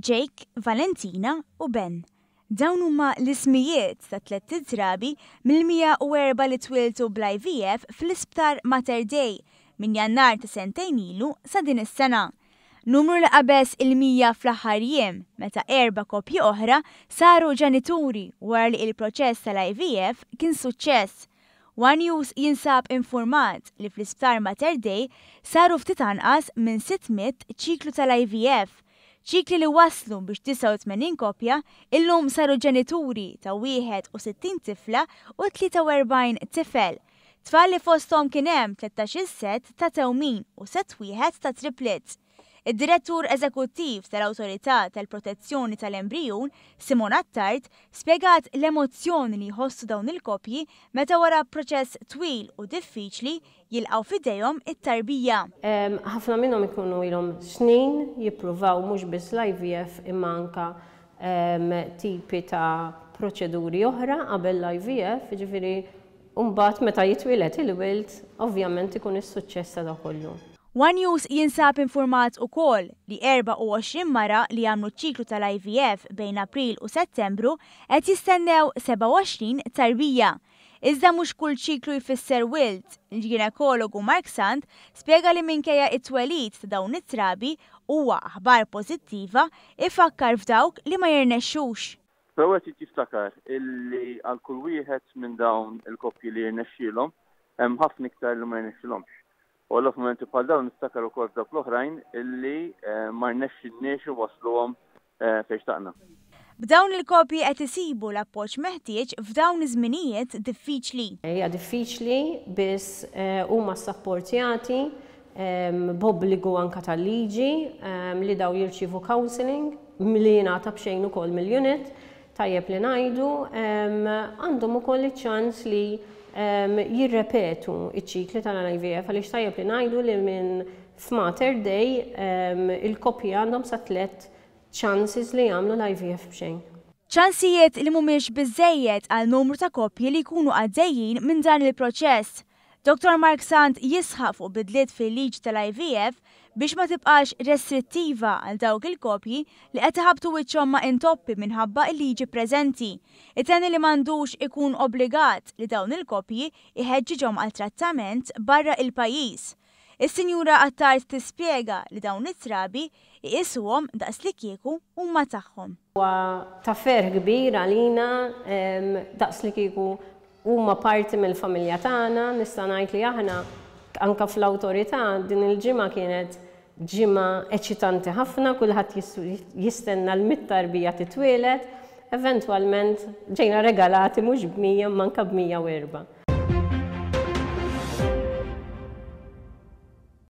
Jake, Valentina u Ben. Dawn huma l-ismijiet ta' 3 trabi mill-104 li twiltu bl-IVF fl-Isptar Mater Dei minn Jannar ta' sentejn ilu sa' din is-sena. Numru li qabeż il-100 fl-aħħar jiem meta 4 koppji oħra saru ġenituri wara li il-proċess tal-IVF kien suċċess. One News jinsab informat li fl-Isptar Mater Dei saru ftit anqas minn 600 ċiklu tal-IVF. ċikli li waslu biex 89 koppja illum saru ġenituri ta' 61 tifla u 43 tifel. Tfal li fosthom kien hemm 13 set ta' tewmin u set wieħed ta' triplets. Id-direttur eżekuttiv tal-Awtorità tal-Protezzjoni tal-Embrijun, Simon Attard, spjegat l-emozzjoni li jħossu dawn il-koppji meta wara proċess twil u diffiċli jilqgħu f'idejhom it-tarbija. Ħafna minnhom ikunu ilhom snin jippruvaw mhux biss l-IVF imma anke tipi ta' proċeduri oħra qabel l-IVF, jiġifieri mbagħad meta jitwieled il-wild ovvjament ikun is-suċċess ta' kollu. One News jinsab informat ukoll li 24 mara li għamlu ċiklu tal-IVF bejn April u Settembru qed jistennew 27 tarbija. Iżda mhux kull ċiklu jfisser wild. Il-ginekologu Mark Sant spjega li minkejja it-twelid ta' dawn it-trabi huwa aħbar pożittiva ifakkar f'dawk li ma jirnexxux. Fewwet jiftakar illi għal kull wieħed minn dawn il-koppji li jirnexxielhom hemm ħafna iktar li ma jirnexxielhomx. U l-momenti bħal dawn nistakar ukoll dawk l-oħrajn illi ma rnexxinniex wasluhom fejn xtaqna. B'dawn il-koppji qed isibu l-appoġġ meħtieġ f'dawn iż-żminijiet diffiċli. Hija diffiċli biss huma sapportjati b'obbligu anke tal-liġi li daw jirċievu counseling milli jingħata b'xejn ukoll mill-unit tajjeb li ngħidu għandhom ukoll iċ-ċans li jirrepetu iċ-ċikli tal-IVF għaliex tajjeb li ngħidu li minn f'Mater Dei il-koppji għandhom sa 3 chances li jagħmlu l-IVF b'xejn. ċansijiet li mhumiex biżżejjed għal numru ta' koppji li jkunu għaddejjin minn dan il-proċess. Dr. Mark Sant jisħaq fuq bidliet fil-liġi tal-IVF biex ma tibqax restrittiva għal dawk il-koppji li qed iħabbtu wiċċhom ma' intoppi minħabba l-liġi preżenti. Itenni li m'għandux ikun obbligat li dawn il-koppji iħeġġiġhom għal trattament barra il-pajjiż. Is-Sinjura Attard tispjega li dawn it-trabi iqisuhom daqs li kieku huma tagħhom. Huwa ta' ferħ kbir għalina daqs li kieku huma parti mill-familja tagħna, nista' ngħid li aħna anke fl-awtorità din il-ġimgħa kienet ġimgħa eċitanti ħafna, kulħadd jistenna l-mit-tarbija titwieled, eventwalment ġejna regalati mhux b'100 manka b'104.